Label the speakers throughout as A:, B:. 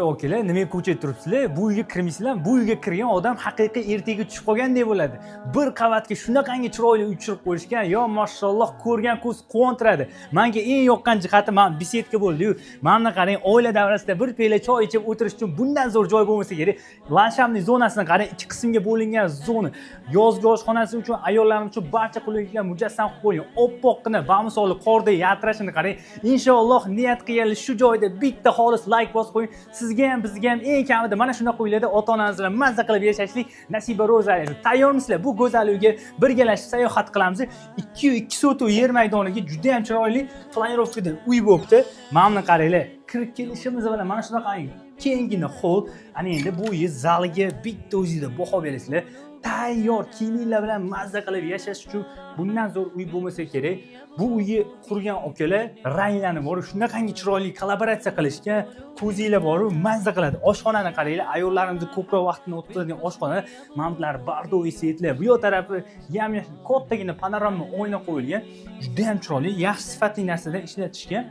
A: Okalar, nimaga ko'chada turibsizlar? Bu uyga kirmaysizlar. Bu uyga kirgan odam haqiqiy ertaga tushib qolgandek bo'ladi. Bir qavatga shunaqangi chiroyli uy tushirib qo'yishgan, yo mashalloh, ko'rgan ko'z quvontiradi. Menga eng yoqqan jihati men besetka bo'ldi-yu. Mana qarang, oila davrasida bir piyola choy ichib o'tirish uchun bundan zo'r joy bo'lmasa kerak. Landshamlik zonasini qarang, ikki qismga bo'lingan zona. Yozgi oshxonasi uchun, ayollarimiz uchun barcha qulayliklar mujassam qilib qo'yilgan. Oppoqqina bamisoli qorda yatirashini qarang. Inshaalloh niyat qilganlar shu joyda bitta xolis like bosib qo'ying. Sizga ham, bizga ham eng kamida mana shunaqa uylarda ota-onangiz bilan mazza qilib yashashlik nasiba ro'zaysiz. Tayyormisizlar? Bu go'zal uyga birgalashib sayohat qilamiz. 2 sotuv yer maydoniga juda ham chiroyli planirovkada uy bo'libdi. Mana qaranglar, kirib kelishimiz bilan mana shunaqa kengina hol. Ana endi bu uy zaliga bitta o'zingizlar baho berasizlar. Tayyor kiyimlar bilan mazza qilib yashash uchun bundan zo'r uy bo'lmasa kerak. Bu uyni qurgan okalar ranglanib bor, shunaqangi chiroyli kollaboratsiya qilishgan, ko'zinglar bor, mazza qiladi. Oshxonani qaranglar, ayollarimiz ko'proq vaqtini o'tkazadigan oshxona, mamlar bardoviy setlar, bu yoq tarafi yam-yashil kattagina panorama oyna qo'yilgan. Juda ham chiroyli, yaxshi sifatli narsadan ishlatishgan.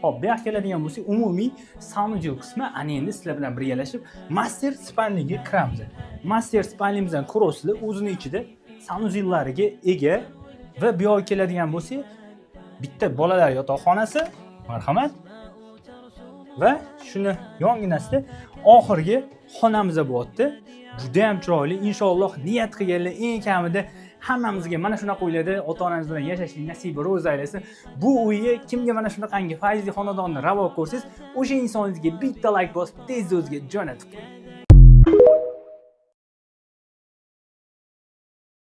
A: Hop, bu yoqqa keladigan bo'lsak, umumiy sanuzel qismi ana endi sizlar bilan birgalashib master spalniga kiramiz. Master spalnimizdan ko'rasizlar, o'zining ichida sanuzellariga ega va bu yoqqa keladigan bo'lsak, bitta bolalar yotoqxonasi, marhamat. Va shuni yonginasida oxirgi xonamiz bo'lyapti. Juda ham chiroyli. Inshaalloh niyat qilganlar eng kamida hammamizga mana shunaqa uylarda ota-onangiz bilan yashashlik nasiba ro'za aylasin. Bu uyga kimga mana shunaqangi fayzli xonadonni ravo ko'rsangiz, o'sha insoningizga bitta like bosib, tez o'ziga jo'natib qo'ying.